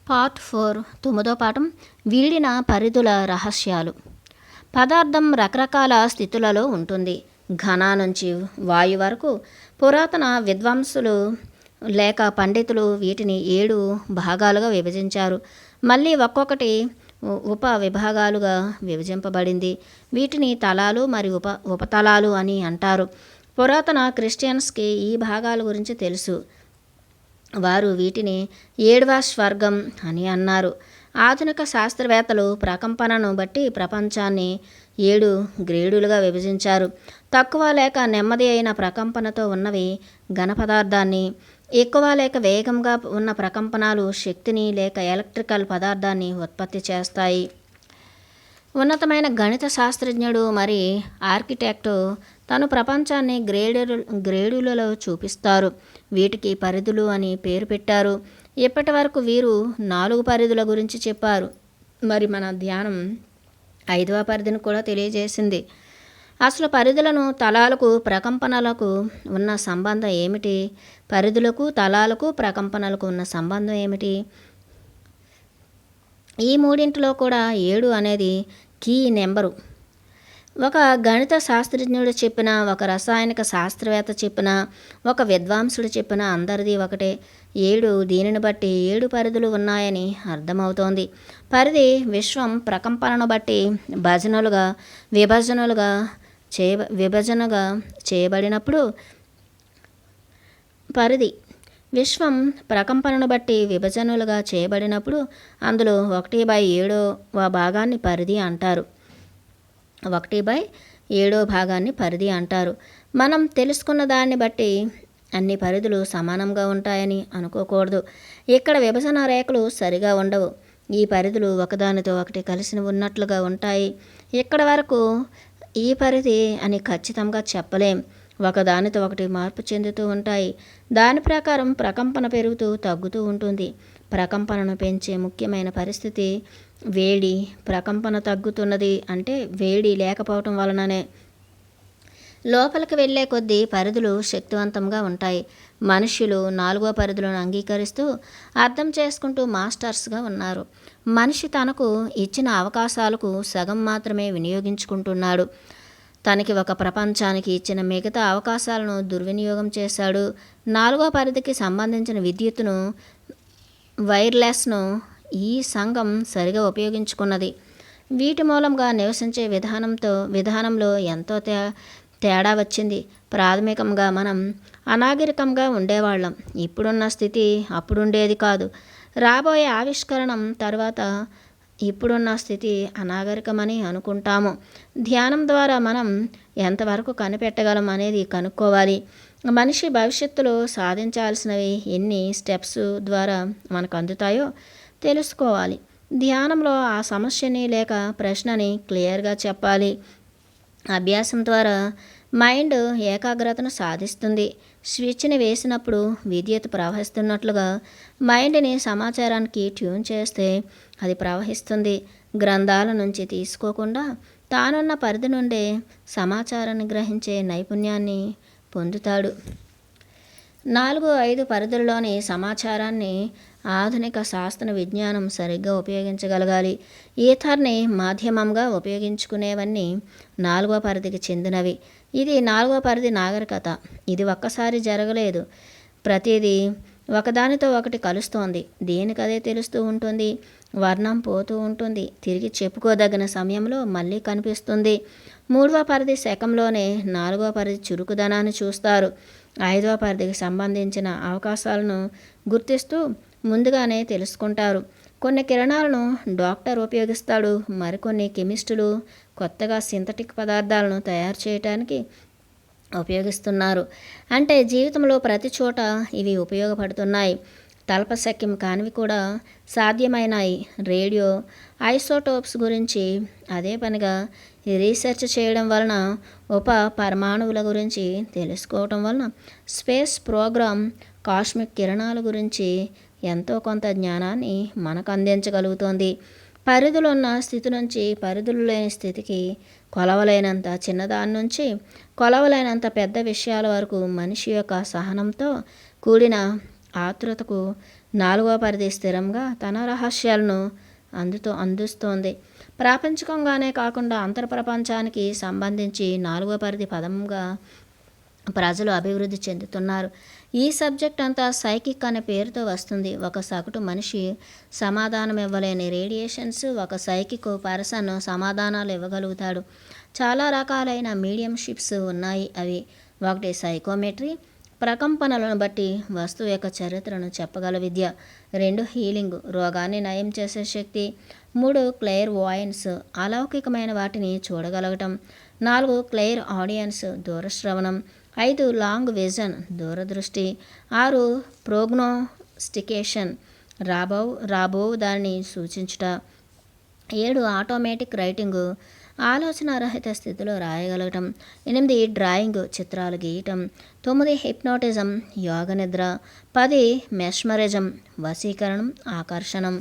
Part 4 9వ పాఠం వీడిన పరిధుల రహస్యాలు. పదార్థం రకరకాల స్థితులలో ఉంటుంది. ఘన నుంచి వాయు వరకు పురాతన విద్వాంసులు లేక పండితులు వీటిని 7 భాగాలుగా విభజించారు. మళ్ళీ ఒక్కొక్కటి ఉప విభాగాలుగా విభజింపబడింది. వీటిని తలాలు మరియు ఉపతలాలు అని అంటారు. పురాతన క్రిస్టియన్స్కి ఈ భాగాల గురించి తెలుసు. వారు వీటిని 7వ స్వర్గం అని అన్నారు. ఆధునిక శాస్త్రవేత్తలు ప్రకంపనను బట్టి ప్రపంచాన్ని 7 గ్రేడులుగా విభజించారు. తక్కువ లేక నెమ్మది అయిన ప్రకంపనతో ఉన్నవి ఘన పదార్థాన్ని, ఎక్కువ లేక వేగంగా ఉన్న ప్రకంపనాలు శక్తిని లేక ఎలక్ట్రికల్ పదార్థాన్ని ఉత్పత్తి చేస్తాయి. ఉన్నతమైన గణిత శాస్త్రజ్ఞుడు మరి ఆర్కిటెక్టు తను ప్రపంచాన్ని గ్రేడులలో చూపిస్తారు. వీటికి పరిధులు అని పేరు పెట్టారు. ఇప్పటి వరకు వీరు 4 పరిధుల గురించి చెప్పారు. మరి మన ధ్యానం 5వ పరిధిని కూడా తెలియజేసింది. అసలు పరిధులను తలాలకు ప్రకంపనలకు ఉన్న సంబంధం ఏమిటి? పరిధులకు తలాలకు ప్రకంపనలకు ఉన్న సంబంధం ఏమిటి? ఈ మూడింటిలో కూడా 7 అనేది కీ నెంబరు. ఒక గణిత శాస్త్రజ్ఞుడు చెప్పిన, ఒక రసాయనిక శాస్త్రవేత్త చెప్పిన, ఒక విద్వాంసుడు చెప్పిన అందరిది ఒకటే. 7 దీనిని బట్టి 7 పరిధులు ఉన్నాయని అర్థమవుతోంది. పరిధి విశ్వం ప్రకంపనను బట్టి విభజనగా చేయబడినప్పుడు పరిధి విశ్వం ప్రకంపనను బట్టి విభజనలుగా చేయబడినప్పుడు అందులో 1/7వ భాగాన్ని పరిధి అంటారు. 1/7వ భాగాన్ని పరిధి అంటారు. మనం తెలుసుకున్న దాన్ని బట్టి అన్ని పరిధులు సమానంగా ఉంటాయని అనుకోకూడదు. ఇక్కడ విభజన రేఖలు సరిగా ఉండవు. ఈ పరిధులు ఒకదానితో ఒకటి కలిసి ఉన్నట్లుగా ఉంటాయి. ఇక్కడ వరకు ఈ పరిధి అని ఖచ్చితంగా చెప్పలేం. ఒకదానితో ఒకటి మార్పు చెందుతూ ఉంటాయి. దాని ప్రకారం ప్రకంపన పెరుగుతూ తగ్గుతూ ఉంటుంది. ప్రకంపనను పెంచే ముఖ్యమైన పరిస్థితి వేడి. ప్రకంపన తగ్గుతున్నది అంటే వేడి లేకపోవటం వలననే. లోపలికి వెళ్ళే కొద్దీ పరిధులు శక్తివంతంగా ఉంటాయి. మనుష్యులు 4వ పరిధులను అంగీకరిస్తూ అర్థం చేసుకుంటూ మాస్టర్స్గా ఉన్నారు. మనిషి తనకు ఇచ్చిన అవకాశాలకు సగం మాత్రమే వినియోగించుకుంటున్నాడు. తనకి ఒక ప్రపంచానికి ఇచ్చిన మిగతా అవకాశాలను దుర్వినియోగం చేశాడు. 4వ పరిధికి సంబంధించిన విద్యుత్తును, వైర్లెస్ను ఈ సంఘం సరిగా ఉపయోగించుకున్నది. వీటి మూలంగా నివసించే విధానంలో ఎంతో తేడా వచ్చింది. ప్రాథమికంగా మనం అనాగరికంగా ఉండేవాళ్ళం. ఇప్పుడున్న స్థితి అప్పుడుండేది కాదు. రాబోయే ఆవిష్కరణం తర్వాత ఇప్పుడున్న స్థితి అనాగరికమని అనుకుంటాము. ధ్యానం ద్వారా మనం ఎంతవరకు కనిపెట్టగలం అనేది కనుక్కోవాలి. మనిషి భవిష్యత్తులో సాధించాల్సినవి ఎన్ని స్టెప్స్ ద్వారా మనకు అందుతాయో తెలుసుకోవాలి. ధ్యానంలో ఆ సమస్యని లేక ప్రశ్నని క్లియర్గా చెప్పాలి. అభ్యాసం ద్వారా మైండ్ ఏకాగ్రతను సాధిస్తుంది. స్విచ్ని వేసినప్పుడు విద్యుత్ ప్రవహిస్తున్నట్లుగా మైండ్ని సమాచారానికి ట్యూన్ చేస్తే అది ప్రవహిస్తుంది. గ్రంథాల నుంచి తీసుకోకుండా తానున్న పరిధి నుండే సమాచారాన్ని గ్రహించే నైపుణ్యాన్ని పొందుతాడు. 4-5 పరిధుల్లోని సమాచారాన్ని ఆధునిక శాస్త్ర విజ్ఞానం సరిగ్గా ఉపయోగించగలగాలి. ఈథర్ని మాధ్యమంగా ఉపయోగించుకునేవన్నీ 4వ పరిధికి చెందినవి. ఇది 4వ పరిధి నాగరికత. ఇది ఒక్కసారి జరగలేదు. ప్రతిదీ ఒకదానితో ఒకటి కలుస్తోంది. దేనికదే తెలుస్తూ ఉంటుంది. వర్ణం పోతూ ఉంటుంది. తిరిగి చెప్పుకోదగిన సమయంలో మళ్ళీ కనిపిస్తుంది. 3వ పరిధి శకంలోనే 4వ పరిధి చురుకుదనాన్ని చూస్తారు. 5వ పరిధికి సంబంధించిన అవకాశాలను గుర్తిస్తూ ముందుగానే తెలుసుకుంటారు. కొన్ని కిరణాలను డాక్టర్ ఉపయోగిస్తాడు. మరికొన్ని కెమిస్టులు కొత్తగా సింథటిక్ పదార్థాలను తయారు చేయడానికి ఉపయోగిస్తున్నారు. అంటే జీవితంలో ప్రతి చోట ఇవి ఉపయోగపడుతున్నాయి. తల్పశక్యం కానివి కూడా సాధ్యమైనాయి. రేడియో ఐసోటోప్స్ గురించి అదే పనిగా రీసెర్చ్ చేయడం వలన, ఉప పరమాణువుల గురించి తెలుసుకోవటం వలన, స్పేస్ ప్రోగ్రామ్ కాస్మిక్ కిరణాల గురించి ఎంతో కొంత జ్ఞానాన్ని మనకు అందించగలుగుతోంది. పరిధులున్న స్థితి నుంచి పరిధులు లేని స్థితికి, కొలవలేనంత చిన్నదాని నుంచి కొలవలేనంత పెద్ద విషయాల వరకు మనిషి యొక్క సహనంతో కూడిన ఆతృతకు నాలుగవ పరిధి స్థిరంగా తన రహస్యాలను అందిస్తోంది. ప్రాపంచికంగానే కాకుండా అంతర్ప్రపంచానికి సంబంధించి నాలుగవ పరిధి పదంగా ప్రజలు అభివృద్ధి చెందుతున్నారు. ఈ సబ్జెక్ట్ అంతా సైకిక్ అనే పేరుతో వస్తుంది. ఒక సగటు మనిషి సమాధానం ఇవ్వలేని రేడియేషన్స్ ఒక సైకిక్ పర్సన్ సమాధానాలు ఇవ్వగలుగుతాడు. చాలా రకాలైన మీడియంషిప్స్ ఉన్నాయి. అవి: 1 సైకోమెట్రీ, ప్రకంపనలను బట్టి వస్తువు యొక్క చరిత్రను చెప్పగల విద్య. 2 హీలింగ్, రోగాన్ని నయం చేసే శక్తి. 3 క్లెయిర్ వాయన్స్, అలౌకికమైన వాటిని చూడగలగటం. 4 క్లెయిర్ ఆడియన్స్, దూరశ్రవణం. 5 లాంగ్ విజన్, దూరదృష్టి. 6 ప్రోగ్నోస్టికేషన్, రాబో దానిని సూచించుట. 7 ఆటోమేటిక్ రైటింగు, ఆలోచన రహిత స్థితిలో రాయగలగటం. 8 డ్రాయింగ్, చిత్రాలు గీయటం. 9 హిప్నోటిజం, యోగ నిద్ర. 10 మెస్మరిజం, వశీకరణం, ఆకర్షణం.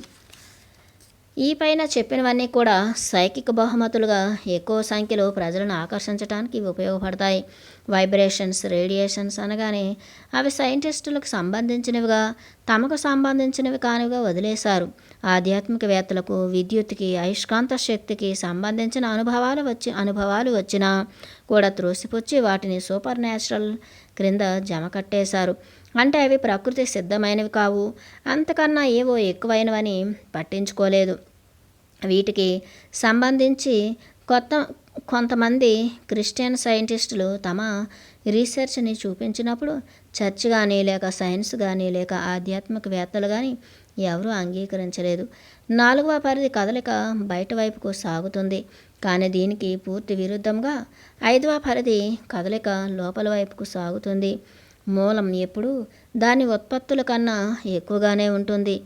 ఈ పైన చెప్పినవన్నీ కూడా సైకిక్ బహుమతులుగా ఎక్కువ సంఖ్యలో ప్రజలను ఆకర్షించడానికి ఉపయోగపడతాయి. వైబ్రేషన్స్, రేడియేషన్స్ అనగానే అవి సైంటిస్టులకు సంబంధించినవిగా, తమకు సంబంధించినవి కానివిగా వదిలేశారు. ఆధ్యాత్మికవేత్తలకు విద్యుత్కి, అయస్కాంత శక్తికి సంబంధించిన అనుభవాలు వచ్చినా కూడా త్రోసిపుచ్చి వాటిని సూపర్ న్యాచురల్ క్రింద జమ కట్టేశారు. అంటే అవి ప్రకృతి సిద్ధమైనవి కావు, అంతకన్నా ఏవో ఎక్కువైనవని పట్టించుకోలేదు. వీటికి సంబంధించి కొంతమంది క్రిస్టియన్ సైంటిస్టులు తమ రీసెర్చ్ని చూపించినప్పుడు చర్చ్ కానీ, లేక సైన్స్ కానీ, లేక ఆధ్యాత్మికవేత్తలు కానీ ఎవరూ అంగీకరించలేదు. 4వ పరిధి కదలిక బయట వైపుకు సాగుతుంది, కానీ దీనికి పూర్తి విరుద్ధంగా 5వ పరిధి కదలిక లోపల వైపుకు సాగుతుంది. మూలం ఎప్పుడూ దాని ఉత్పత్తుల కన్నా ఎక్కువగానే ఉంటుంది.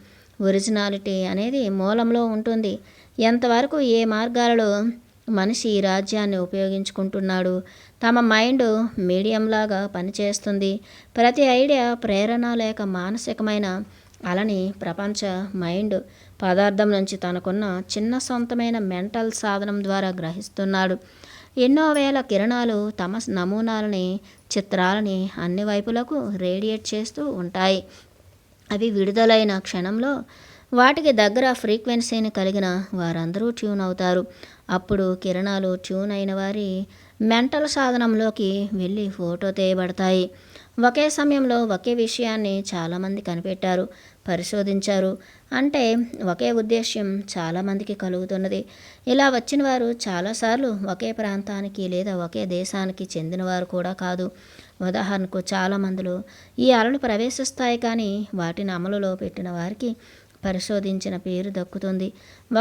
ఒరిజినాలిటీ అనేది మూలంలో ఉంటుంది. ఎంతవరకు ఏ మార్గాలలో మనిషి ఈ రాజ్యాన్ని ఉపయోగించుకుంటున్నాడు, తమ మైండ్ మీడియంలాగా పనిచేస్తుంది. ప్రతి ఐడియా ప్రేరణ లేక మానసికమైన అలని ప్రపంచ మైండ్ పదార్థం నుంచి తనకున్న చిన్న సొంతమైన మెంటల్ సాధనం ద్వారా గ్రహిస్తున్నాడు. ఎన్నో వేల కిరణాలు తమ నమూనాలని, చిత్రాలని అన్ని వైపులకు రేడియేట్ చేస్తూ ఉంటాయి. అవి విడుదలైన క్షణంలో వాటికి దగ్గర ఫ్రీక్వెన్సీని కలిగిన వారందరూ ట్యూన్ అవుతారు. అప్పుడు కిరణాలు ట్యూన్ అయిన వారి మెంటల్ సాధనంలోకి వెళ్ళి ఫోటో తీయబడతాయి. ఒకే సమయంలో ఒకే విషయాన్ని చాలామంది కనిపెట్టారు, పరిశోధించారు. అంటే ఒకే ఉద్దేశ్యం చాలామందికి కలుగుతున్నది. ఇలా వచ్చిన వారు చాలాసార్లు ఒకే ప్రాంతానికి లేదా ఒకే దేశానికి చెందినవారు కూడా కాదు. ఉదాహరణకు చాలామందిలో ఈ అలలు ప్రవేశిస్తాయి, కానీ వాటిని అమలులో పెట్టిన వారికి పరిశోధించిన పేరు దక్కుతుంది.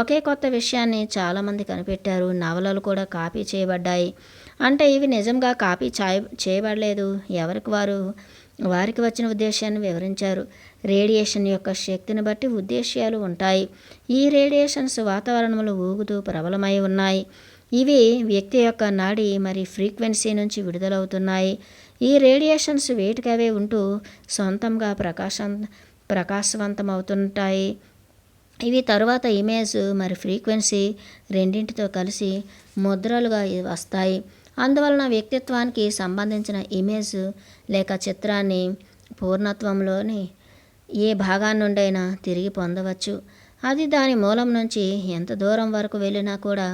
ఒకే కొత్త విషయాన్ని చాలామంది కనిపెట్టారు. నవలలు కూడా కాపీ చేయబడ్డాయి. అంటే ఇవి నిజంగా కాపీ చేయబడలేదు. వారికి వచ్చిన ఉద్దేశాన్ని వివరించారు. రేడియేషన్ యొక్క శక్తిని బట్టి ఉద్దేశ్యాలు ఉంటాయి. ఈ రేడియేషన్స్ వాతావరణంలో ఊగుతూ ప్రబలమై ఉన్నాయి. ఇవి వ్యక్తి యొక్క నాడి మరి ఫ్రీక్వెన్సీ నుంచి విడుదలవుతున్నాయి. ఈ రేడియేషన్స్ వేటికవే ఉంటూ సొంతంగా ప్రకాశవంతమవుతుంటాయి. ఇవి తరువాత ఇమేజ్ మరి ఫ్రీక్వెన్సీ రెండింటితో కలిసి ముద్రలుగా వస్తాయి. అందువలన వ్యక్తిత్వానికి సంబంధించిన ఇమేజ్ లేక చిత్రాన్ని పూర్ణత్వంలోని ఏ భాగాన్ని నుండైనా తిరిగి పొందవచ్చు. అది దాని మూలం నుంచి ఎంత దూరం వరకు వెళ్ళినా కూడా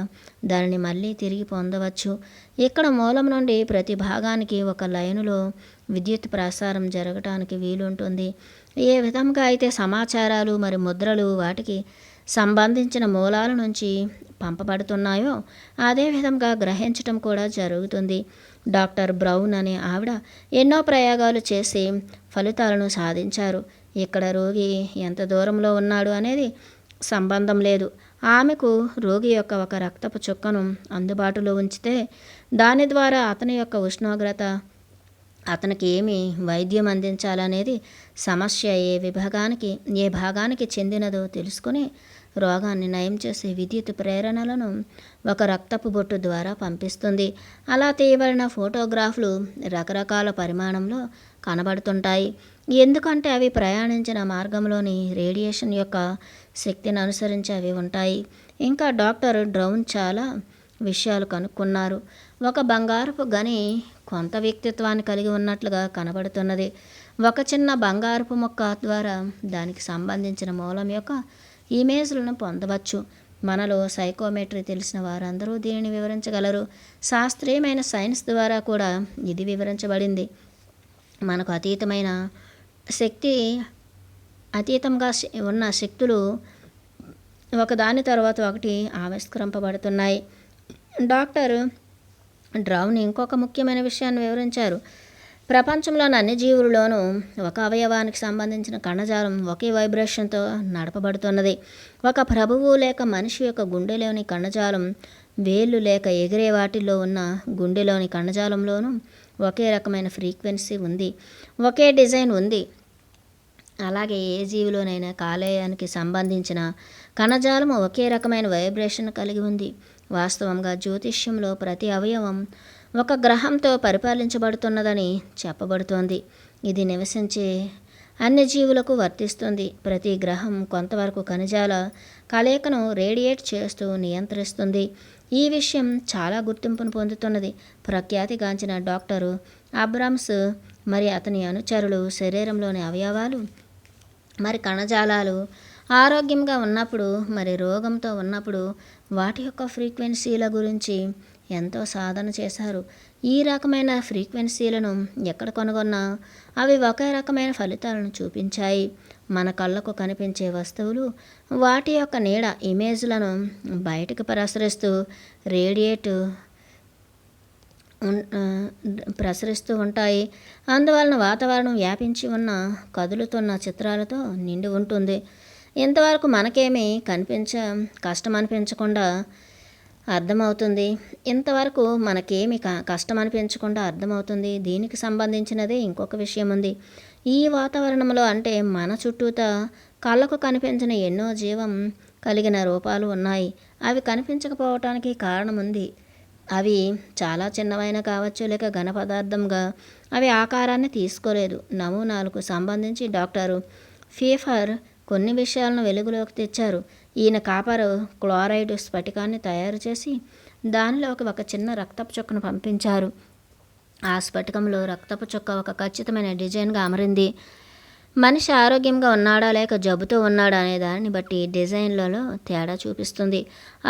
దానిని మళ్ళీ తిరిగి పొందవచ్చు. ఇక్కడ మూలం నుండి ప్రతి భాగానికి ఒక లైనులో విద్యుత్ ప్రసారం జరగటానికి వీలుంటుంది. ఏ విధంగా అయితే సమాచారాలు మరి ముద్రలు వాటికి సంబంధించిన మూలాల నుంచి పంపబడుతున్నాయో అదేవిధంగా గ్రహించటం కూడా జరుగుతుంది. డాక్టర్ బ్రౌన్ అనే ఆవిడ ఎన్నో ప్రయోగాలు చేసి ఫలితాలను సాధించారు. ఇక్కడ రోగి ఎంత దూరంలో ఉన్నాడు అనేది సంబంధం లేదు. ఆమెకు రోగి యొక్క ఒక రక్తపు చుక్కను అందుబాటులో ఉంచితే దాని ద్వారా అతని యొక్క ఉష్ణోగ్రత, అతనికి ఏమి వైద్యం అందించాలనేది సమస్య ఏ భాగానికి చెందినదో తెలుసుకుని రోగాన్ని నయం చేసే విద్యుత్ ప్రేరణలను ఒక రక్తపు బొట్టు ద్వారా పంపిస్తుంది. అలా తీయబడిన ఫోటోగ్రాఫ్లు రకరకాల పరిమాణంలో కనబడుతుంటాయి. ఎందుకంటే అవి ప్రయాణించిన మార్గంలోని రేడియేషన్ యొక్క శక్తిని అనుసరించి అవి ఉంటాయి. ఇంకా డాక్టర్ బ్రౌన్ చాలా విషయాలు కనుక్కున్నారు. ఒక బంగారపు గని కొంత వ్యక్తిత్వాన్ని కలిగి ఉన్నట్లుగా కనబడుతున్నది. ఒక చిన్న బంగారపు మొక్క ద్వారా దానికి సంబంధించిన మూలం యొక్క ఇమేజ్లను పొందవచ్చు. మనలో సైకోమెట్రీ తెలిసిన వారందరూ దీనిని వివరించగలరు. శాస్త్రీయమైన సైన్స్ ద్వారా కూడా ఇది వివరించబడింది. మనకు శక్తి అతీతంగా ఉన్న శక్తులు ఒకదాని తర్వాత ఒకటి ఆవిష్కరింపబడుతున్నాయి. డాక్టర్ డ్రౌన్ ఇంకొక ముఖ్యమైన విషయాన్ని వివరించారు. ప్రపంచంలోని అన్ని జీవుల్లోనూ ఒక అవయవానికి సంబంధించిన కణజాలం ఒకే వైబ్రేషన్తో నడపబడుతున్నది. ఒక ప్రభువు లేక మనిషి యొక్క గుండెలోని కణజాలం, వేళ్ళు లేక ఎగిరే వాటిల్లో ఉన్న గుండెలోని కణజాలంలోనూ ఒకే రకమైన ఫ్రీక్వెన్సీ ఉంది, ఒకే డిజైన్ ఉంది. అలాగే ఏ జీవిలోనైనా కాలేయానికి సంబంధించిన కణజాలం ఒకే రకమైన వైబ్రేషన్ కలిగి ఉంది. వాస్తవంగా జ్యోతిష్యంలో ప్రతి అవయవం ఒక గ్రహంతో పరిపాలించబడుతున్నదని చెప్పబడుతోంది. ఇది నివసించే అన్ని జీవులకు వర్తిస్తుంది. ప్రతి గ్రహం కొంతవరకు ఖనిజాల కలయికను రేడియేట్ చేస్తూ నియంత్రిస్తుంది. ఈ విషయం చాలా గుర్తింపును పొందుతున్నది. ప్రఖ్యాతిగాంచిన డాక్టర్ అబ్రామ్స్ మరి అతని అనుచరులు శరీరంలోని అవయవాలు మరి కణజాలాలు ఆరోగ్యంగా ఉన్నప్పుడు మరి రోగంతో ఉన్నప్పుడు వాటి యొక్క ఫ్రీక్వెన్సీల గురించి ఎంతో సాధన చేశారు. ఈ రకమైన ఫ్రీక్వెన్సీలను ఎక్కడ కనుగొన్నా అవి ఒకే రకమైన ఫలితాలను చూపించాయి. మన కళ్ళకు కనిపించే వస్తువులు వాటి యొక్క నీడ ఇమేజ్లను బయటకు ప్రసరిస్తూ ప్రసరిస్తూ ఉంటాయి. అందువలన వాతావరణం వ్యాపించి ఉన్న కదులుతున్న చిత్రాలతో నిండి ఉంటుంది. ఇంతవరకు మనకేమీ కష్టం అనిపించకుండా అర్థమవుతుంది. దీనికి సంబంధించినదే ఇంకొక విషయం ఉంది. ఈ వాతావరణంలో అంటే మన చుట్టూతా కళ్ళకు కనిపించిన ఎన్నో జీవం కలిగిన రూపాలు ఉన్నాయి. అవి కనిపించకపోవటానికి కారణం ఉంది. అవి చాలా చిన్నవైన కావచ్చు, లేక ఘన పదార్థంగా అవి ఆకారాన్ని తీసుకోలేదు. నమూనాలకు సంబంధించి డాక్టర్ ఫీఫర్ కొన్ని విషయాలను వెలుగులోకి తెచ్చారు. ఈయన కాపర్ క్లోరైడ్ స్ఫటికాన్ని తయారు చేసి దానిలోకి ఒక చిన్న రక్తపు చుక్కను పంపించారు. ఆ స్ఫటికంలో రక్తపు చుక్క ఒక ఖచ్చితమైన డిజైన్గా అమరింది. మనిషి ఆరోగ్యంగా ఉన్నాడా లేక జబ్బుతో ఉన్నాడా అనే దానిని బట్టి డిజైన్లలో తేడా చూపిస్తుంది.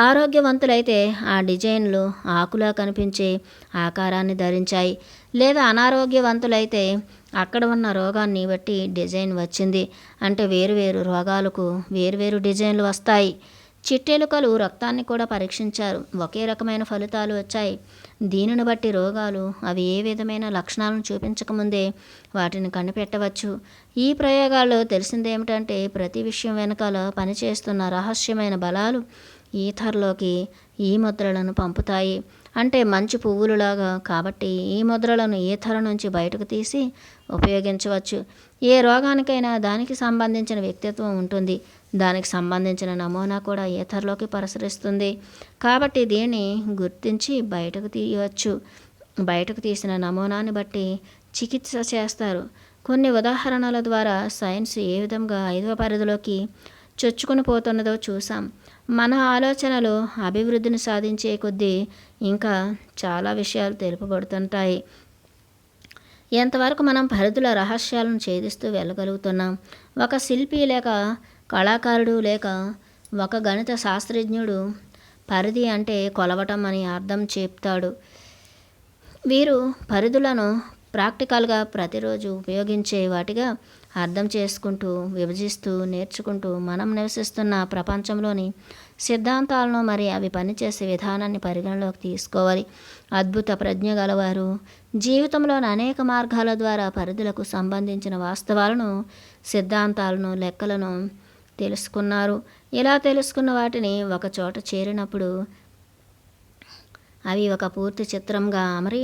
ఆరోగ్యవంతులైతే ఆ డిజైన్లు ఆకులా కనిపించే ఆకారాన్ని ధరించాయి. లేదా అనారోగ్యవంతులైతే అక్కడ ఉన్న రోగాన్ని బట్టి డిజైన్ వచ్చింది. అంటే వేరువేరు రోగాలకు వేరువేరు డిజైన్లు వస్తాయి. చిట్టెలుకలు రక్తాన్ని కూడా పరీక్షించారు. ఒకే రకమైన ఫలితాలు వచ్చాయి. దీనిని బట్టి రోగాలు అవి ఏ విధమైన లక్షణాలను చూపించకముందే వాటిని కనిపెట్టవచ్చు. ఈ ప్రయోగాల్లో తెలిసిందేమిటంటే ప్రతి విషయం వెనకాల పనిచేస్తున్న రహస్యమైన బలాలు ఈథర్లోకి ఈ ముద్రలను పంపుతాయి. అంటే మంచు పువ్వులులాగా. కాబట్టి ఈ ముద్రలను ఈథర్ నుంచి బయటకు తీసి ఉపయోగించవచ్చు. ఏ రోగానికైనా దానికి సంబంధించిన వ్యక్తిత్వం ఉంటుంది. దానికి సంబంధించిన నమూనా కూడా ఈథర్లోకి ప్రసరిస్తుంది. కాబట్టి దీన్ని గుర్తించి బయటకు తీయవచ్చు. బయటకు తీసిన నమూనాని బట్టి చికిత్స చేస్తారు. కొన్ని ఉదాహరణల ద్వారా సైన్స్ ఏ విధంగా 5వ పరిధిలోకి చొచ్చుకుని పోతున్నదో చూసాం. మన ఆలోచనలు అభివృద్ధిని సాధించే కొద్దీ ఇంకా చాలా విషయాలు తెలుపబడుతుంటాయి. ఎంతవరకు మనం పరిధుల రహస్యాలను ఛేదిస్తూ వెళ్ళగలుగుతున్నాం. ఒక శిల్పి లేక కళాకారుడు లేక ఒక గణిత శాస్త్రజ్ఞుడు పరిధి అంటే కొలవటం అని అర్థం చెప్తాడు. వీరు పరిధులను ప్రాక్టికల్గా ప్రతిరోజు ఉపయోగించే వాటిగా అర్థం చేసుకుంటూ విభజిస్తూ నేర్చుకుంటూ మనం నివసిస్తున్న ప్రపంచంలోని సిద్ధాంతాలను మరి అవి పనిచేసే విధానాన్ని పరిగణలోకి తీసుకోవాలి. అద్భుత ప్రజ్ఞ గలవారు జీవితంలోని అనేక మార్గాల ద్వారా పరిధులకు సంబంధించిన వాస్తవాలను, సిద్ధాంతాలను, లెక్కలను తెలుసుకున్నారు. ఇలా తెలుసుకున్న వాటిని ఒక చోట చేరినప్పుడు అవి ఒక పూర్తి చిత్రంగా అమరి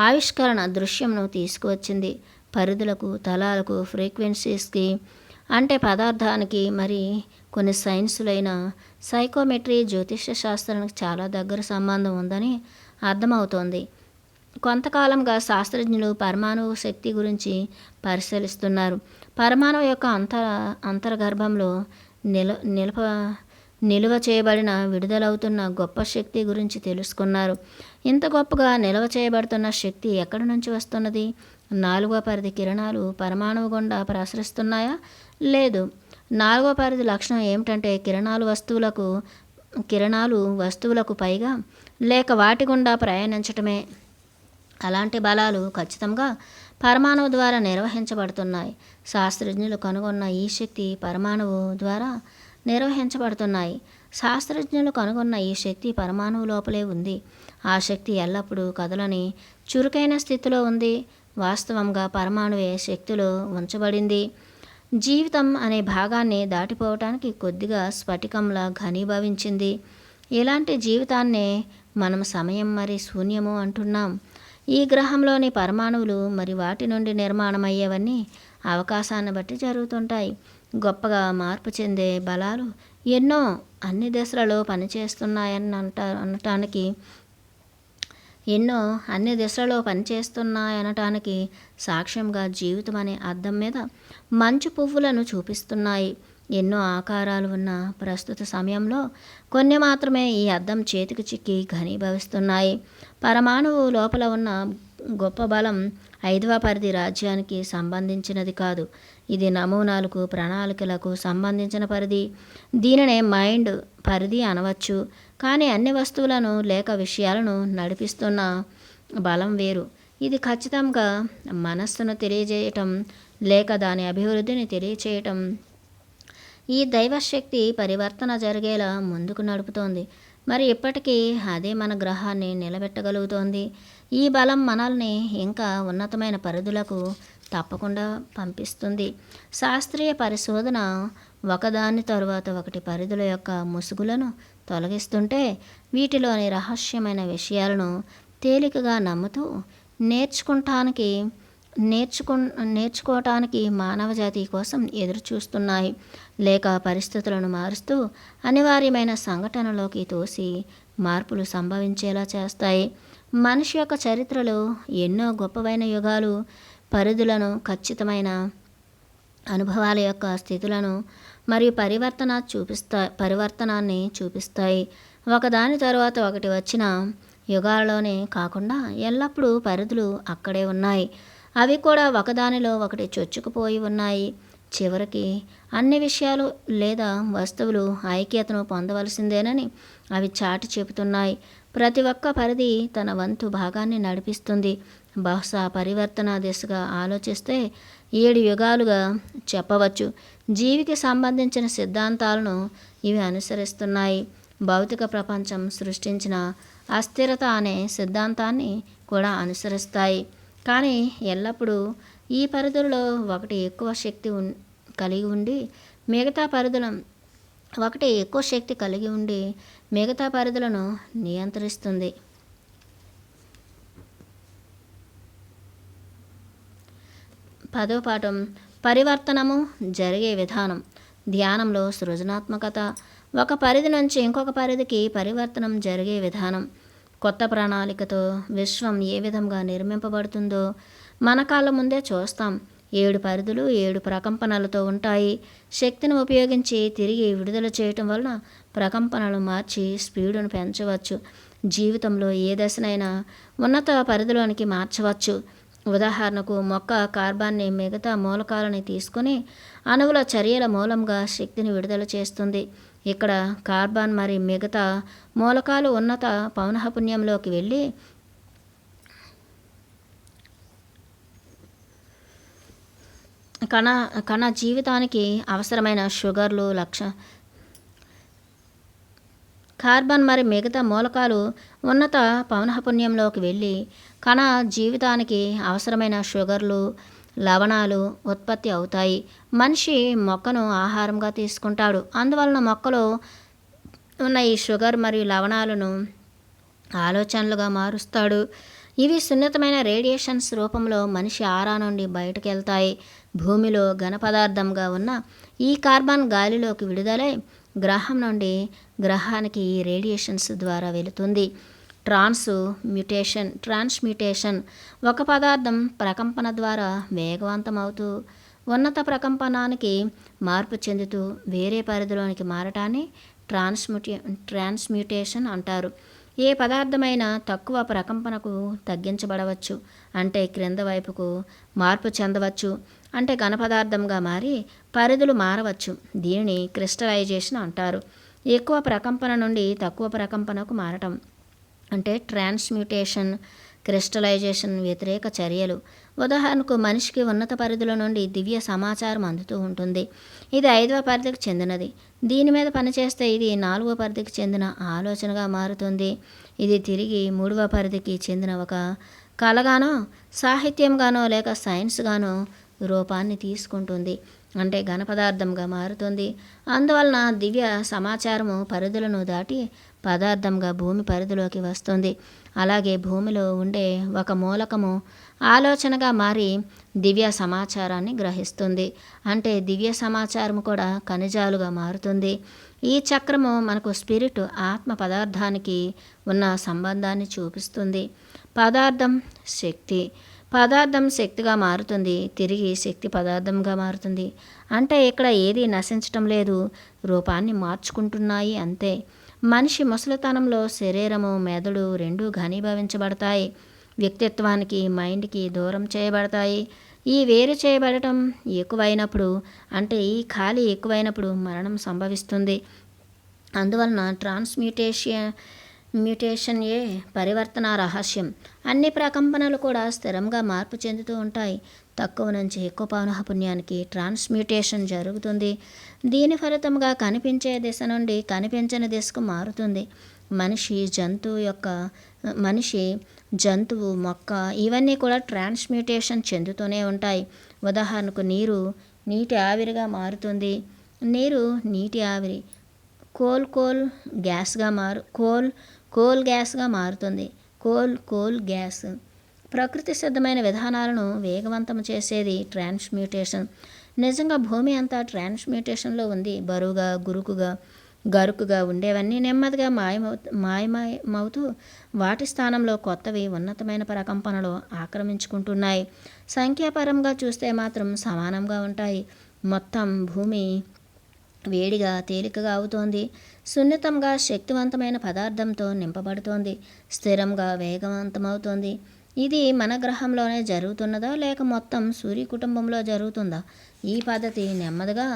ఆవిష్కరణ దృశ్యంను తీసుకువచ్చింది. పరిధులకు, తలాలకు, ఫ్రీక్వెన్సీస్కి అంటే పదార్థానికి మరి కొన్ని సైన్సులైన సైకోమెట్రీ, జ్యోతిష్య శాస్త్రానికి చాలా దగ్గర సంబంధం ఉందని అర్థమవుతోంది. కొంతకాలంగా శాస్త్రజ్ఞులు పరమాణువు శక్తి గురించి పరిశీలిస్తున్నారు. పరమాణువు యొక్క అంతర్గర్భంలో నిల్వ చేయబడిన విడుదలవుతున్న గొప్ప శక్తి గురించి తెలుసుకున్నారు. ఇంత గొప్పగా నిల్వ చేయబడుతున్న శక్తి ఎక్కడి నుంచి వస్తున్నది? నాలుగవ పరిధి కిరణాలు పరమాణువు గుండా ప్రసరిస్తున్నాయా? లేదు. నాలుగవ పరిధి లక్షణం ఏమిటంటే కిరణాలు వస్తువులకు పైగా లేక వాటి గుండా ప్రయాణించటమే. అలాంటి బలాలు ఖచ్చితంగా పరమాణువు ద్వారా నిర్వహించబడుతున్నాయి. శాస్త్రజ్ఞులు కనుగొన్న ఈ శక్తి పరమాణువు ద్వారా నిర్వహించబడుతున్నాయి. శాస్త్రజ్ఞులు కనుగొన్న ఈ శక్తి పరమాణువు లోపలే ఉంది. ఆ శక్తి ఎల్లప్పుడూ కదలని చురుకైన స్థితిలో ఉంది. వాస్తవంగా పరమాణువే శక్తిలో ఉంచబడింది. జీవితం అనే భాగాన్ని దాటిపోవటానికి కొద్దిగా స్ఫటికంలా ఘనీభవించింది. ఇలాంటి జీవితాన్నే మనం సమయం మరి శూన్యము అంటున్నాం. ఈ గ్రహంలోని పరమాణువులు మరి వాటి నుండి నిర్మాణమయ్యేవన్నీ అవకాశాన్ని బట్టి జరుగుతుంటాయి. గొప్పగా మార్పు చెందే బలాలు ఎన్నో అన్ని దశలలో పనిచేస్తున్నాయనటానికి సాక్ష్యంగా జీవితం అనే అద్దం మీద మంచు పువ్వులను చూపిస్తున్నాయి. ఎన్నో ఆకారాలు ఉన్న ప్రస్తుత సమయంలో కొన్ని మాత్రమే ఈ అద్దం చేతికి చిక్కి ఘనీభవిస్తున్నాయి. పరమాణువు లోపల ఉన్న గొప్ప బలం ఐదవ పరిధి రాజ్యానికి సంబంధించినది కాదు. ఇది నమూనాలకు, ప్రణాళికలకు సంబంధించిన పరిధి. దీనినే మైండ్ పరిధి అనవచ్చు. కానీ అన్ని వస్తువులను లేక విషయాలను నడిపిస్తున్న బలం వేరు. ఇది ఖచ్చితంగా మనస్సును తెలియజేయటం లేక దాని అభివృద్ధిని తెలియచేయటం. ఈ దైవశక్తి పరివర్తన జరిగేలా ముందుకు నడుపుతోంది. మరి ఇప్పటికీ అదే మన గ్రహాన్ని నిలబెట్టగలుగుతోంది. ఈ బలం మనల్ని ఇంకా ఉన్నతమైన పరిధులకు తప్పకుండా పంపిస్తుంది. శాస్త్రీయ పరిశోధన ఒకదాని తరువాత ఒకటి పరిధుల యొక్క ముసుగులను తొలగిస్తుంటే వీటిలోని రహస్యమైన విషయాలను తేలికగా నమ్ముతూ నేర్చుకోవటానికి మానవజాతి కోసం ఎదురు చూస్తున్నాయి. లేక పరిస్థితులను మారుస్తూ అనివార్యమైన సంఘటనలోకి తోసి మార్పులు సంభవించేలా చేస్తాయి. మనిషి యొక్క చరిత్రలో ఎన్నో గొప్పవైన యుగాలు పరిధులను, ఖచ్చితమైన అనుభవాల యొక్క స్థితులను మరియు పరివర్తనాన్ని చూపిస్తాయి. ఒకదాని తరువాత ఒకటి వచ్చిన యుగాలలోనే కాకుండా ఎల్లప్పుడూ పరిధులు అక్కడే ఉన్నాయి. అవి కూడా ఒకదానిలో ఒకటి చొచ్చుకుపోయి ఉన్నాయి. చివరికి అన్ని విషయాలు లేదా వస్తువులు ఐక్యతను పొందవలసిందేనని అవి చాటి చెబుతున్నాయి. ప్రతి ఒక్క పరిధి తన వంతు భాగాన్ని నడిపిస్తుంది. బహుశా పరివర్తన దిశగా ఆలోచిస్తే 7 యుగాలుగా చెప్పవచ్చు. జీవికి సంబంధించిన సిద్ధాంతాలను ఇవి అనుసరిస్తున్నాయి. భౌతిక ప్రపంచం సృష్టించిన అస్థిరత అనే సిద్ధాంతాన్ని కూడా అనుసరిస్తాయి. కానీ ఎల్లప్పుడూ ఈ పరిధులలో ఒకటి ఎక్కువ శక్తి కలిగి ఉండి మిగతా పరిధులను నియంత్రిస్తుంది. పదో పాఠం పరివర్తనము జరిగే విధానం. ధ్యానంలో సృజనాత్మకత. ఒక పరిధి నుంచి ఇంకొక పరిధికి పరివర్తనం జరిగే విధానం. కొత్త ప్రణాళికతో విశ్వం ఏ విధంగా నిర్మింపబడుతుందో మన కాళ్ళ ముందే చూస్తాం. 7 పరిధులు 7 ప్రకంపనలతో ఉంటాయి. శక్తిని ఉపయోగించి తిరిగి విడుదల చేయటం వలన ప్రకంపనలు మార్చి స్పీడును పెంచవచ్చు. జీవితంలో ఏ దశనైనా ఉన్నత పరిధిలోనికి మార్చవచ్చు. ఉదాహరణకు మొక్క కార్బన్ని మిగతా మూలకాలని తీసుకుని అణువుల చర్యల మూలంగా శక్తిని విడుదల చేస్తుంది. ఇక్కడ కార్బన్ మరి మిగతా మూలకాలు ఉన్నత పౌనఃపున్యంలోకి వెళ్ళి కణ జీవితానికి అవసరమైన షుగర్లు కార్బన్ మరి మిగతా మూలకాలు ఉన్నత పౌనఃపున్యంలోకి వెళ్ళి కణ జీవితానికి అవసరమైన షుగర్లు, లవణాలు ఉత్పత్తి అవుతాయి. మనిషి మొక్కను ఆహారంగా తీసుకుంటాడు. అందువలన మొక్కలో ఉన్న ఈ షుగర్ మరియు లవణాలను ఆలోచనలుగా మారుస్తాడు. ఇవి సున్నితమైన రేడియేషన్స్ రూపంలో మనిషి ఆరా నుండి బయటకు వెళ్తాయి. భూమిలో ఘన పదార్థంగా ఉన్న ఈ కార్బన్ గాలిలోకి విడుదలై గ్రహం నుండి గ్రహానికి ఈ రేడియేషన్స్ ద్వారా వెళుతుంది. ట్రాన్స్మ్యూటేషన్ ఒక పదార్థం ప్రకంపన ద్వారా వేగవంతమవుతూ ఉన్నత ప్రకంపనానికి మార్పు చెందుతూ వేరే పరిధిలోనికి మారటాన్ని ట్రాన్స్మ్యూటేషన్ అంటారు. ఏ పదార్థమైనా తక్కువ ప్రకంపనకు తగ్గించబడవచ్చు, అంటే క్రింద వైపుకు మార్పు చెందవచ్చు, అంటే ఘనపదార్థంగా మారి పరిధులు మారవచ్చు. దీనిని క్రిస్టలైజేషన్ అంటారు. ఎక్కువ ప్రకంపన నుండి తక్కువ ప్రకంపనకు మారటం అంటే ట్రాన్స్మ్యూటేషన్. క్రిస్టలైజేషన్ వ్యతిరేక చర్యలు. ఉదాహరణకు మనిషికి ఉన్నత పరిధుల నుండి దివ్య సమాచారం అందుతూ ఉంటుంది. ఇది 5వ పరిధికి చెందినది. దీని మీద పనిచేస్తే ఇది 4వ పరిధికి చెందిన ఆలోచనగా మారుతుంది. ఇది తిరిగి 3వ పరిధికి చెందిన ఒక కళగానో, సాహిత్యంగానో లేక సైన్స్గానో రూపాన్ని తీసుకుంటుంది, అంటే ఘనపదార్థంగా మారుతుంది. అందువలన దివ్య సమాచారము పరిధులను దాటి పదార్థంగా భూమి పరిధిలోకి వస్తుంది. అలాగే భూమిలో ఉండే ఒక మూలకము ఆలోచనగా మారి దివ్య సమాచారాన్ని గ్రహిస్తుంది, అంటే దివ్య సమాచారము కూడా ఖనిజాలుగా మారుతుంది. ఈ చక్రము మనకు స్పిరిట్, ఆత్మ పదార్థానికి ఉన్న సంబంధాన్ని చూపిస్తుంది. పదార్థం శక్తి. పదార్థం శక్తిగా మారుతుంది, తిరిగి శక్తి పదార్థంగా మారుతుంది. అంటే ఇక్కడ ఏది నశించటం లేదు, రూపాన్ని మార్చుకుంటున్నాయి అంతే. మనిషి ముసలితనంలో శరీరము, మెదడు రెండూ ఘనీభవించబడతాయి. వ్యక్తిత్వానికి, మైండ్కి దూరం చేయబడతాయి. ఈ వేరు చేయబడటం ఎక్కువైనప్పుడు, అంటే ఈ ఖాళీ ఎక్కువైనప్పుడు మరణం సంభవిస్తుంది. అందువలన మ్యూటేషన్ ఏ పరివర్తన రహస్యం. అన్ని ప్రకంపనలు కూడా స్థిరంగా మార్పు చెందుతూ ఉంటాయి. తక్కువ నుంచి ఎక్కువ పౌనఃపున్యానికి ట్రాన్స్మ్యూటేషన్ జరుగుతుంది. దీని ఫలితంగా కనిపించే దిశ నుండి కనిపించని దిశకు మారుతుంది. మనిషి, జంతువు, మొక్క ఇవన్నీ కూడా ట్రాన్స్మ్యూటేషన్ చెందుతూనే ఉంటాయి. ఉదాహరణకు నీరు నీటి ఆవిరిగా మారుతుంది. నీరు నీటి ఆవిరి. కోల్ గ్యాస్గా మారుతుంది. Coal gas. ప్రకృతి సిద్ధమైన విధానాలను వేగవంతం చేసేది ట్రాన్స్మ్యూటేషన్. నిజంగా భూమి అంతా ట్రాన్స్మ్యూటేషన్లో ఉంది. బరువుగా, గరుకుగా ఉండేవన్నీ నెమ్మదిగా మాయమవుతూ వాటి స్థానంలో కొత్తవి ఉన్నతమైన ప్రకంపనలు ఆక్రమించుకుంటున్నాయి. సంఖ్యాపరంగా చూస్తే మాత్రం సమానంగా ఉంటాయి. మొత్తం భూమి వేడిగా, తేలికగా అవుతోంది. సున్నితంగా, శక్తివంతమైన పదార్థంతో నింపబడుతోంది. స్థిరంగా, వేగవంతమవుతోంది. ఇది మన గ్రహంలోనే జరుగుతున్నదా లేక మొత్తం సూర్య కుటుంబంలో జరుగుతుందా? ఈ పద్ధతి నెమ్మదిగా,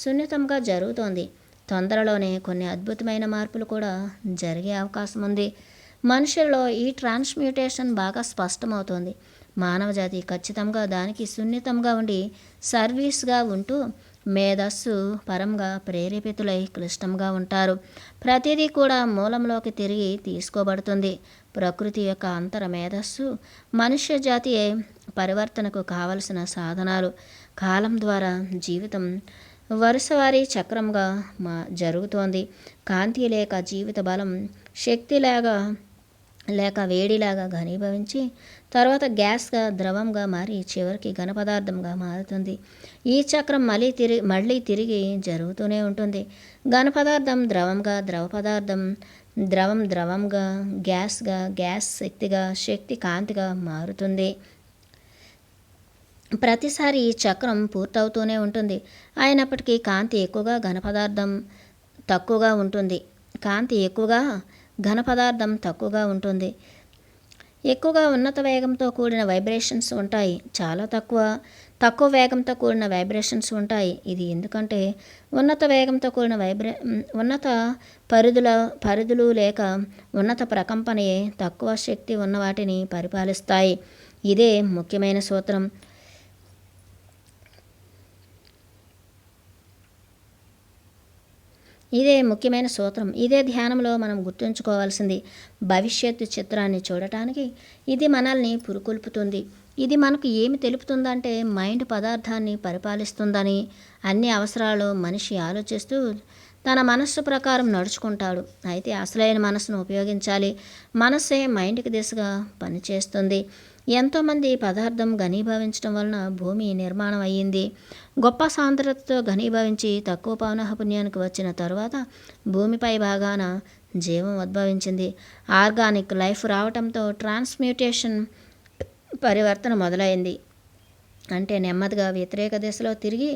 సున్నితంగా జరుగుతోంది. తొందరలోనే కొన్ని అద్భుతమైన మార్పులు కూడా జరిగే అవకాశం ఉంది. మనుషుల్లో ఈ ట్రాన్స్మ్యూటేషన్ బాగా స్పష్టమవుతోంది. మానవజాతి ఖచ్చితంగా దానికి సున్నితంగా ఉండి సర్వీస్గా ఉంటూ మేధస్సు పరంగా ప్రేరేపితులై క్లిష్టంగా ఉంటారు. ప్రతిదీ కూడా మూలంలోకి తిరిగి తీసుకోబడుతుంది. ప్రకృతి యొక్క అంతర మేధస్సు మనుష్య జాతి పరివర్తనకు కావలసిన సాధనాలు. కాలం ద్వారా జీవితం వరుసవారీ చక్రంగా జరుగుతోంది. కాంతి లేక జీవిత బలం, శక్తి లేక వేడిలాగా ఘనీభవించి తర్వాత గ్యాస్గా, ద్రవంగా మారి చివరికి ఘనపదార్థంగా మారుతుంది. ఈ చక్రం మళ్ళీ తిరిగి జరుగుతూనే ఉంటుంది. ఘనపదార్థం ద్రవంగా, ద్రవంగా, గ్యాస్గా, గ్యాస్ శక్తిగా, శక్తి కాంతిగా మారుతుంది. ప్రతిసారి ఈ చక్రం పూర్తవుతూనే ఉంటుంది. అయినప్పటికీ కాంతి ఎక్కువగా, ఘనపదార్థం తక్కువగా ఉంటుంది. తక్కువగా ఉంటుంది. ఎక్కువగా ఉన్నత వేగంతో కూడిన వైబ్రేషన్స్ ఉంటాయి. చాలా తక్కువ వేగంతో కూడిన వైబ్రేషన్స్ ఉంటాయి. ఇది ఎందుకంటే ఉన్నత పరిధులు లేక ఉన్నత ప్రకంపనయే తక్కువ శక్తి ఉన్న వాటిని పరిపాలిస్తాయి. ఇదే ముఖ్యమైన సూత్రం. ఇదే ధ్యానంలో మనం గుర్తుంచుకోవాల్సింది. భవిష్యత్తు చిత్రాన్ని చూడటానికి ఇది మనల్ని పురుకొల్పుతుంది. ఇది మనకు ఏమి తెలుపుతుందంటే మైండ్ పదార్థాన్ని పరిపాలిస్తుందని. అన్ని అవసరాలు మనిషి ఆలోచిస్తూ తన మనస్సు ప్రకారం నడుచుకుంటాడు. అయితే అసలైన మనస్సును ఉపయోగించాలి. మనస్సే మైండ్కి దిశగా పనిచేస్తుంది. ఎంతోమంది పదార్థం ఘనీభవించడం వలన భూమి నిర్మాణం అయ్యింది. గొప్ప సాంద్రతతో ఘనీభవించి తక్కువ పౌనఃపున్యానికి వచ్చిన తరువాత భూమిపై భాగాన జీవం ఉద్భవించింది. ఆర్గానిక్ లైఫ్ రావటంతో ట్రాన్స్మ్యూటేషన్ పరివర్తన మొదలైంది. అంటే నెమ్మదిగా వ్యతిరేక దిశలో తిరిగి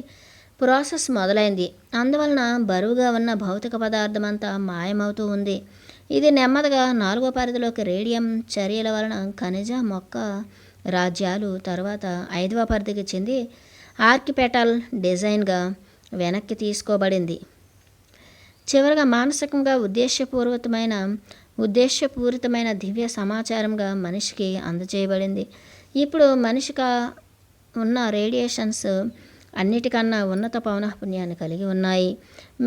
ప్రాసెస్ మొదలైంది. అందువలన బరువుగా ఉన్న భౌతిక పదార్థం అంతా మాయమవుతూ ఉంది. ఇది నెమ్మదిగా 4వ పరిధిలోకి రేడియం చర్యల వలన ఖనిజ మొక్క రాజ్యాలు తర్వాత 5వ పరిధికి చెంది ఆర్కిపెటల్ డిజైన్గా వెనక్కి తీసుకోబడింది. చివరగా మానసికంగా ఉద్దేశపూరితమైన దివ్య సమాచారంగా మనిషికి అందజేయబడింది. ఇప్పుడు మనిషిగా ఉన్న రేడియేషన్స్ అన్నిటికన్నా ఉన్నత పౌనఃపున్యాన్ని కలిగి ఉన్నాయి.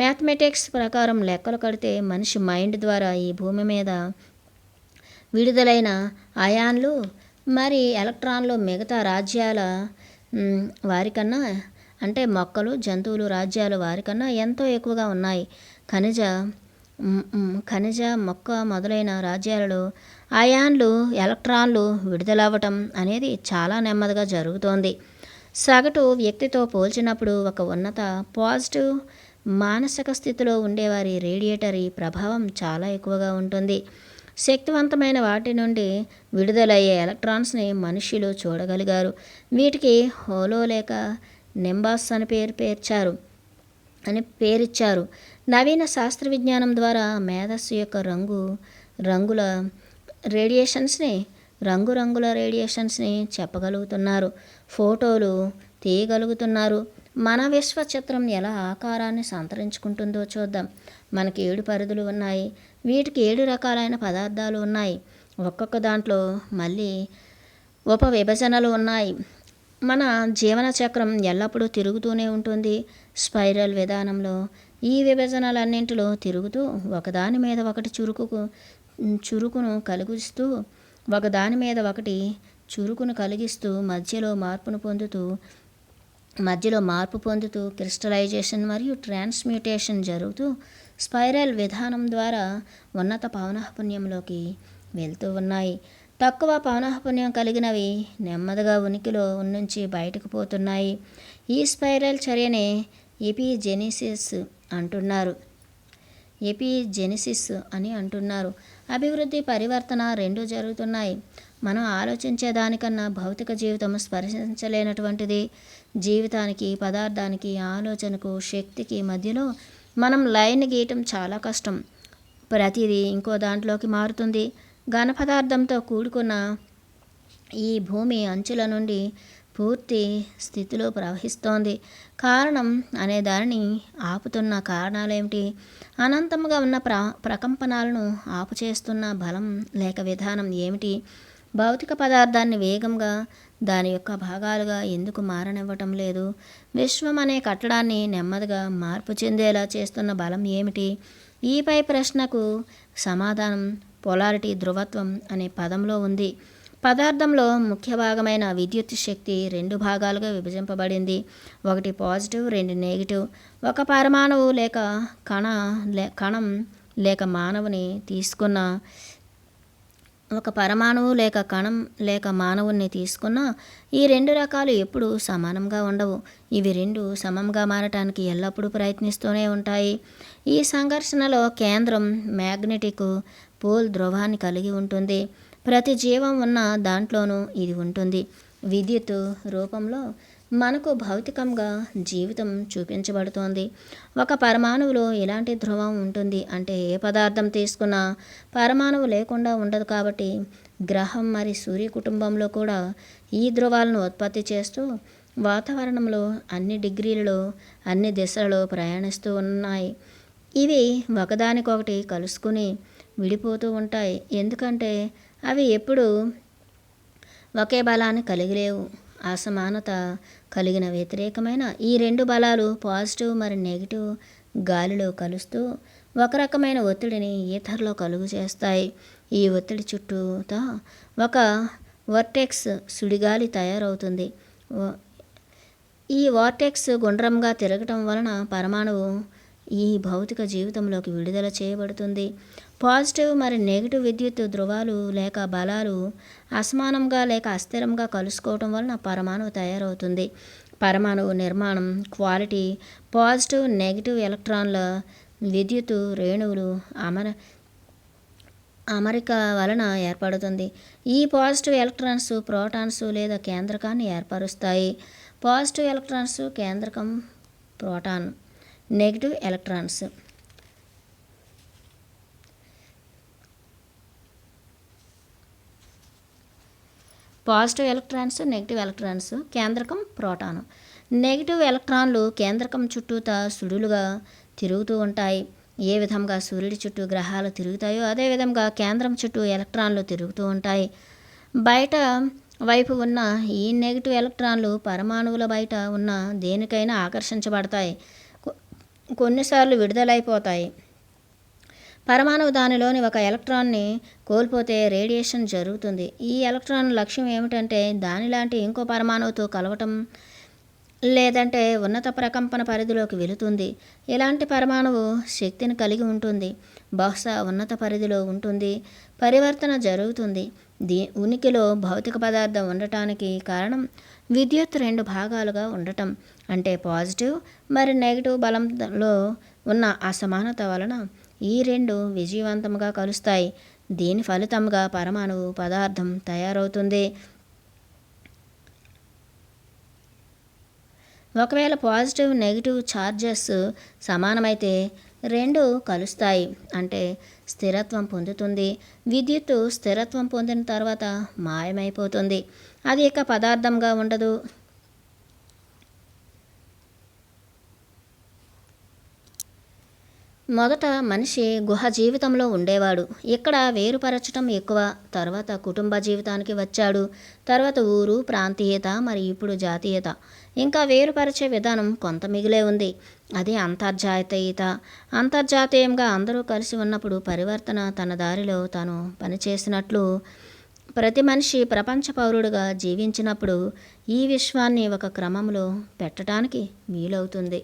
మ్యాథమెటిక్స్ ప్రకారం లెక్కలు కడితే మనిషి మైండ్ ద్వారా ఈ భూమి మీద విడుదలైన అయాన్లు మరి ఎలక్ట్రాన్లు మిగతా రాజ్యాల వారికన్నా అంటే మొక్కలు జంతువులు రాజ్యాల వారికన్నా ఎంతో ఎక్కువగా ఉన్నాయి. ఖనిజ మొక్క మొదలైన రాజ్యాలలో అయాన్లు ఎలక్ట్రాన్లు విడుదలవ్వటం అనేది చాలా నెమ్మదిగా జరుగుతోంది. సగటు వ్యక్తితో పోల్చినప్పుడు ఒక ఉన్నత పాజిటివ్ మానసిక స్థితిలో ఉండేవారి రేడియేటరీ ప్రభావం చాలా ఎక్కువగా ఉంటుంది. శక్తివంతమైన వాటి నుండి విడుదలయ్యే ఎలక్ట్రాన్స్ని మనుష్యులు చూడగలిగారు. వీటికి హోలో లేక నింబాస్ అని పేరిచ్చారు. నవీన శాస్త్ర విజ్ఞానం ద్వారా మేధస్సు యొక్క రంగుల రేడియేషన్స్ని చెప్పగలుగుతున్నారు. ఫోటోలు తీయగలుగుతున్నారు. మన విశ్వ చిత్రం ఎలా ఆకారాన్ని సంతరించుకుంటుందో చూద్దాం. మనకి 7 పరిధులు ఉన్నాయి. వీటికి 7 రకాలైన పదార్థాలు ఉన్నాయి. ఒక్కొక్క దాంట్లో మళ్ళీ ఉపవిభజనలు ఉన్నాయి. మన జీవన చక్రం ఎల్లప్పుడూ తిరుగుతూనే ఉంటుంది స్పైరల్ విధానంలో. ఈ విభజనలన్నింటిలో తిరుగుతూ ఒకదాని మీద ఒకటి చురుకును కలిగిస్తూ మధ్యలో మార్పు పొందుతూ క్రిస్టలైజేషన్ మరియు ట్రాన్స్మ్యూటేషన్ జరుగుతూ స్పైరల్ విధానం ద్వారా ఉన్నత పౌనఃపున్యంలోకి వెళ్తూ ఉన్నాయి. తక్కువ పౌనఃపున్యం కలిగినవి నెమ్మదిగా ఉనికిలో నుంచి బయటకు పోతున్నాయి. ఈ స్పైరల్ చర్యనే ఎపిజెనిసిస్ అని అంటున్నారు. అభివృద్ధి పరివర్తన రెండూ జరుగుతున్నాయి. మనం ఆలోచించే దానికన్నా భౌతిక జీవితం స్పర్శించలేనటువంటిది. జీవితానికి, పదార్థానికి, ఆలోచనకు, శక్తికి మధ్యలో మనం లైన్ గీయటం చాలా కష్టం. ప్రతిదీ ఇంకో దాంట్లోకి మారుతుంది. ఘన పదార్థంతో కూడుకున్న ఈ భూమి అంచుల నుండి పూర్తి స్థితిలో ప్రవహిస్తోంది. కారణం అనే దానిని ఆపుతున్న కారణాలేమిటి? అనంతంగా ఉన్న ప్రకంపనాలను ఆపుచేస్తున్న బలం లేక విధానం ఏమిటి? భౌతిక పదార్థాన్ని వేగంగా దాని యొక్క భాగాలుగా ఎందుకు మారనివ్వటం లేదు? విశ్వం అనే కట్టడాన్ని నెమ్మదిగా మార్పు చెందేలా చేస్తున్న బలం ఏమిటి? ఈ పై ప్రశ్నకు సమాధానం పొలారిటీ ధ్రువత్వం అనే పదంలో ఉంది. పదార్థంలో ముఖ్య భాగమైన విద్యుత్ శక్తి 2 భాగాలుగా విభజింపబడింది. ఒకటి పాజిటివ్, 2 నెగిటివ్. ఒక పరమాణువు లేక కణం లేక మానవుని తీసుకున్న ఈ 2 రకాలు ఎప్పుడూ సమానంగా ఉండవు. ఇవి 2 సమంగా మారటానికి ఎల్లప్పుడూ ప్రయత్నిస్తూనే ఉంటాయి. ఈ సంఘర్షణలో కేంద్రం మ్యాగ్నెటిక్ పోల్ ధ్రువాన్ని కలిగి ఉంటుంది. ప్రతి జీవం ఉన్న దాంట్లోనూ ఇది ఉంటుంది. విద్యుత్ రూపంలో మనకు భౌతికంగా జీవితం చూపించబడుతోంది. ఒక పరమాణువులో ఇలాంటి ధ్రువం ఉంటుంది. అంటే ఏ పదార్థం తీసుకున్నా పరమాణువు లేకుండా ఉండదు. కాబట్టి గ్రహం మరి సూర్య కుటుంబంలో కూడా ఈ ధ్రువాలను ఉత్పత్తి చేస్తూ వాతావరణంలో అన్ని డిగ్రీలలో అన్ని దిశలలో ప్రయాణిస్తూ ఉన్నాయి. ఇవి ఒకదానికొకటి కలుసుకుని విడిపోతూ ఉంటాయి. ఎందుకంటే అవి ఎప్పుడూ ఒకే బలాన్ని కలిగి లేవు. అసమానత కలిగిన వ్యతిరేకమైన ఈ 2 బలాలు పాజిటివ్ మరి నెగిటివ్ గాలిలో కలుస్తూ ఒక రకమైన ఒత్తిడిని ఈథర్లో కలుగు చేస్తాయి. ఈ ఒత్తిడి చుట్టూతా ఒక వర్టెక్స్ సుడిగాలి తయారవుతుంది. ఈ వార్టెక్స్ గుండ్రంగా తిరగటం వలన పరమాణువు ఈ భౌతిక జీవితంలోకి విడుదల చేయబడుతుంది. పాజిటివ్ మరి నెగిటివ్ విద్యుత్ ధ్రువాలు లేక బలాలు అసమానంగా లేక అస్థిరంగా కలుసుకోవటం వలన పరమాణువు తయారవుతుంది. పరమాణువు నిర్మాణం క్వాలిటీ పాజిటివ్ నెగిటివ్ ఎలక్ట్రాన్ల విద్యుత్ రేణువులు అమరిక వలన ఏర్పడుతుంది. ఈ పాజిటివ్ ఎలక్ట్రాన్స్ ప్రోటాన్స్ లేదా కేంద్రకాన్ని ఏర్పరుస్తాయి. పాజిటివ్ ఎలక్ట్రాన్స్ కేంద్రకం proton, negative electrons positive electrons, negative electrons. కేంద్రకం ప్రోటాను. నెగిటివ్ ఎలక్ట్రాన్లు కేంద్రకం చుట్టూతా సుడులుగా తిరుగుతూ ఉంటాయి. ఏ విధంగా సూర్యుడి చుట్టూ గ్రహాలు తిరుగుతాయో అదేవిధంగా కేంద్రం చుట్టూ ఎలక్ట్రాన్లు తిరుగుతూ ఉంటాయి. బయట వైపు ఉన్న ఈ నెగిటివ్ ఎలక్ట్రాన్లు పరమాణువుల బయట ఉన్న దేనికైనా ఆకర్షించబడతాయి, కొన్నిసార్లు విడుదలైపోతాయి. పరమాణువు దానిలోని ఒక ఎలక్ట్రాన్ని కోల్పోతే రేడియేషన్ జరుగుతుంది. ఈ ఎలక్ట్రాన్ లక్ష్యం ఏమిటంటే దానిలాంటి ఇంకో పరమాణువుతో కలవటం, లేదంటే ఉన్నత ప్రకంపన పరిధిలోకి వెళుతుంది. ఇలాంటి పరమాణువు శక్తిని కలిగి ఉంటుంది, బహుశా ఉన్నత పరిధిలో ఉంటుంది, పరివర్తన జరుగుతుంది. ఉనికిలో భౌతిక పదార్థం ఉండటానికి కారణం విద్యుత్ రెండు భాగాలుగా ఉండటం, అంటే పాజిటివ్ మరి నెగిటివ్ బలంలో ఉన్న అసమానత వలన ఈ రెండు విజయవంతంగా కలుస్తాయి. దీని ఫలితంగా పరమాణువు పదార్థం తయారవుతుంది. ఒకవేళ పాజిటివ్ నెగిటివ్ ఛార్జెస్ సమానమైతే రెండు కలుస్తాయి, అంటే స్థిరత్వం పొందుతుంది. విద్యుత్తు స్థిరత్వం పొందిన తర్వాత మాయమైపోతుంది, అది ఇక పదార్థంగా ఉండదు. మొదట మనిషి గుహ జీవితంలో ఉండేవాడు. ఇక్కడ వేరుపరచటం ఎక్కువ. తర్వాత కుటుంబ జీవితానికి వచ్చాడు. తర్వాత ఊరు, ప్రాంతీయత, మరి ఇప్పుడు జాతీయత. ఇంకా వేరుపరిచే విధానం కొంత మిగిలే ఉంది, అది అంతర్జాతీయత. అంతర్జాతీయంగా అందరూ కలిసి ఉన్నప్పుడు పరివర్తన తన దారిలో తాను పనిచేసినట్లు ప్రతి మనిషి ప్రపంచ పౌరుడిగా జీవించినప్పుడు ఈ విశ్వాన్ని ఒక క్రమంలో పెట్టడానికి వీలవుతుంది.